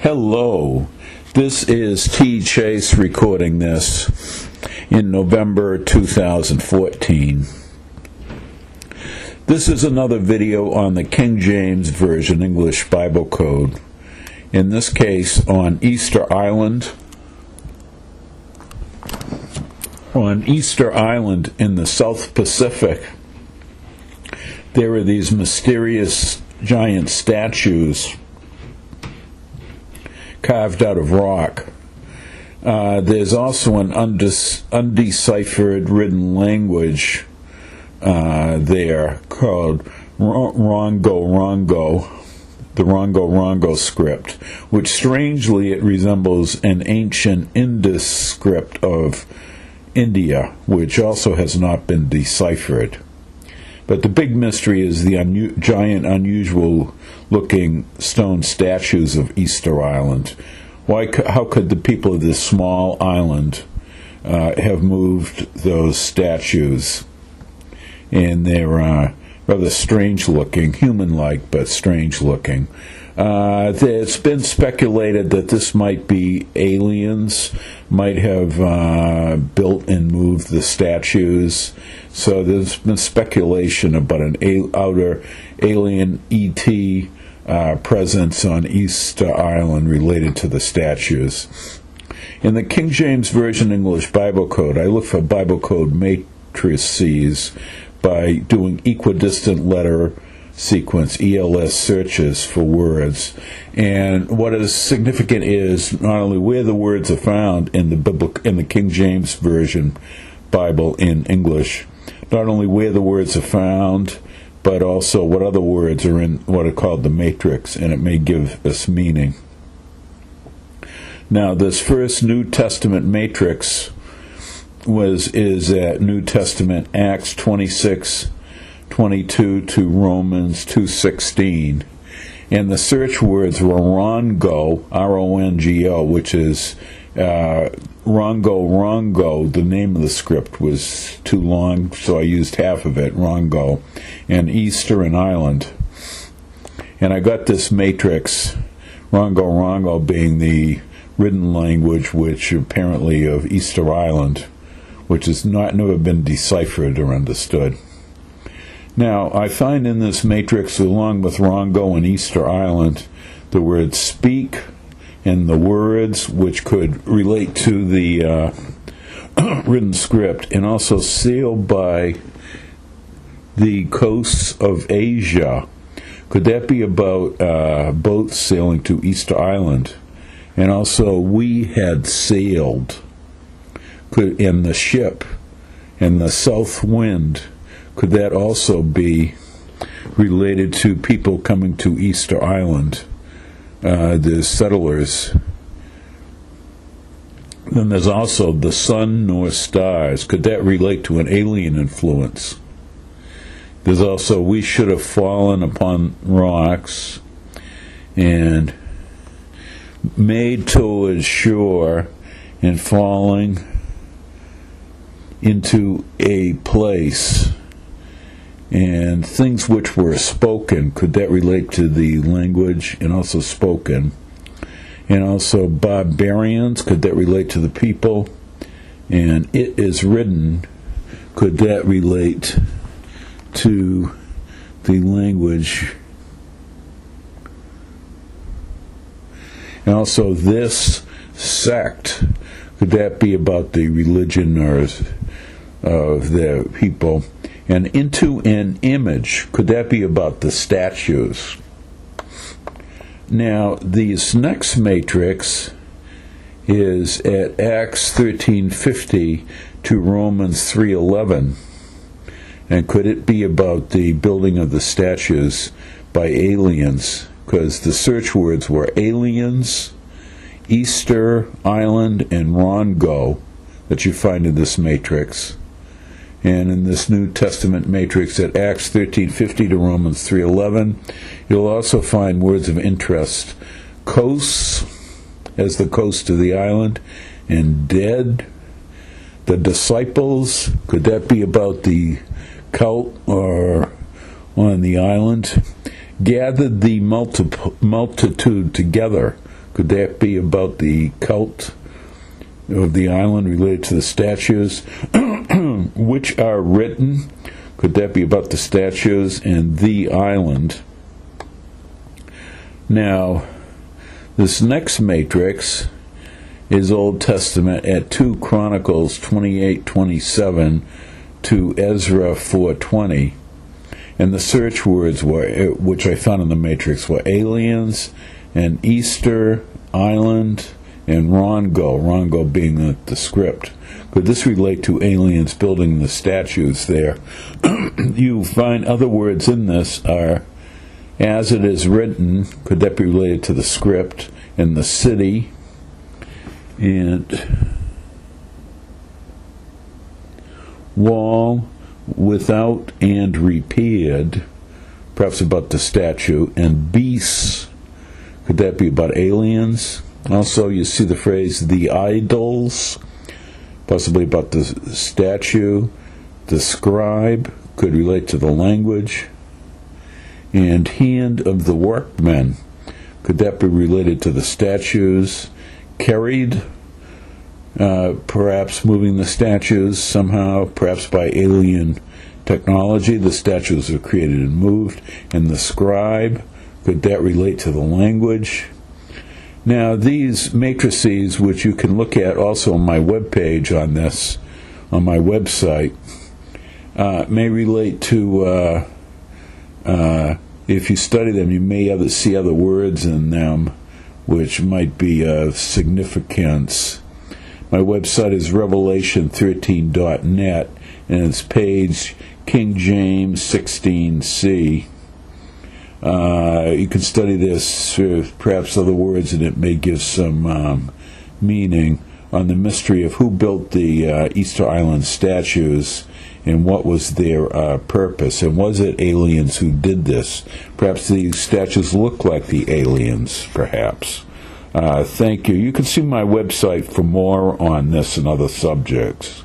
Hello, this is T. Chase recording this in November 2014. This is another video on the King James Version English Bible Code, in this case on Easter Island. On Easter Island in the South Pacific, there are these mysterious giant statues carved out of rock. There's also an undeciphered written language there called Rongorongo, the Rongorongo script, which strangely it resembles an ancient Indus script of India, which also has not been deciphered. But the big mystery is the giant, unusual-looking stone statues of Easter Island. How could the people of this small island have moved those statues? And they're rather strange-looking, human-like, but strange-looking. It's been speculated that this might be aliens, might have built and moved the statues. So there's been speculation about an outer alien ET presence on Easter Island related to the statues. In the King James Version English Bible Code, I look for Bible Code matrices by doing equidistant letter sequence, ELS searches for words. And what is significant is not only where the words are found in the King James Version Bible in English, not only where the words are found, but also what other words are in what are called the matrix, and it may give us meaning. Now, this first New Testament matrix is at New Testament Acts 26:22 to Romans 2:16, and the search words were Rongo, R-O-N-G-O, which is Rongorongo. The name of the script was too long, so I used half of it, Rongo, and Easter and Island. And I got this matrix, Rongorongo being the written language, which apparently of Easter Island, which has never been deciphered or understood. Now, I find in this matrix, along with Rongo and Easter Island, the word speak, and the words which could relate to the written script, and also sailed by the coasts of Asia. Could that be about boats sailing to Easter Island? And also, we had sailed in the ship, and the south wind, could that also be related to people coming to Easter Island? The settlers. Then there's also the sun nor stars. Could that relate to an alien influence? There's also we should have fallen upon rocks and made towards shore and falling into a place. And things which were spoken, could that relate to the language and also spoken? And also barbarians, could that relate to the people? And it is written, could that relate to the language? And also this sect, could that be about the religion or of the people? And into an image, could that be about the statues? Now, this next matrix is at Acts 13:50 to Romans 3:11. And could it be about the building of the statues by aliens? Because the search words were aliens, Easter Island, and Rongo that you find in this matrix. And in this New Testament matrix at Acts 13:50 to Romans 3:11, you'll also find words of interest. Coasts, as the coast of the island, and dead. The disciples, could that be about the cult or on the island? Gathered the multitude together. Could that be about the cult of the island related to the statues which are written? Could that be about the statues and the island? Now, this next matrix is Old Testament at 2 Chronicles 28:27 to Ezra 4:20. And the search words were, which I found in the matrix, were aliens and Easter Island and Rongo being the script. Could this relate to aliens building the statues there? You find other words in this are, as it is written. Could that be related to the script? And the city, and wall, without and repaired, perhaps about the statue. And beasts, could that be about aliens? Also, you see the phrase the idols, possibly about the statue. The scribe could relate to the language. And hand of the workmen, could that be related to the statues? Carried, perhaps moving the statues somehow, perhaps by alien technology. The statues are created and moved. And the scribe, could that relate to the language? Now, these matrices, which you can look at also on my webpage on this, on my website, may relate to, if you study them, you may see other words in them which might be of significance. My website is revelation13.net, and it's page King James 16c. You can study this, perhaps other words, and it may give some meaning on the mystery of who built the Easter Island statues and what was their purpose. And was it aliens who did this? Perhaps these statues look like the aliens, perhaps. Thank you. You can see my website for more on this and other subjects.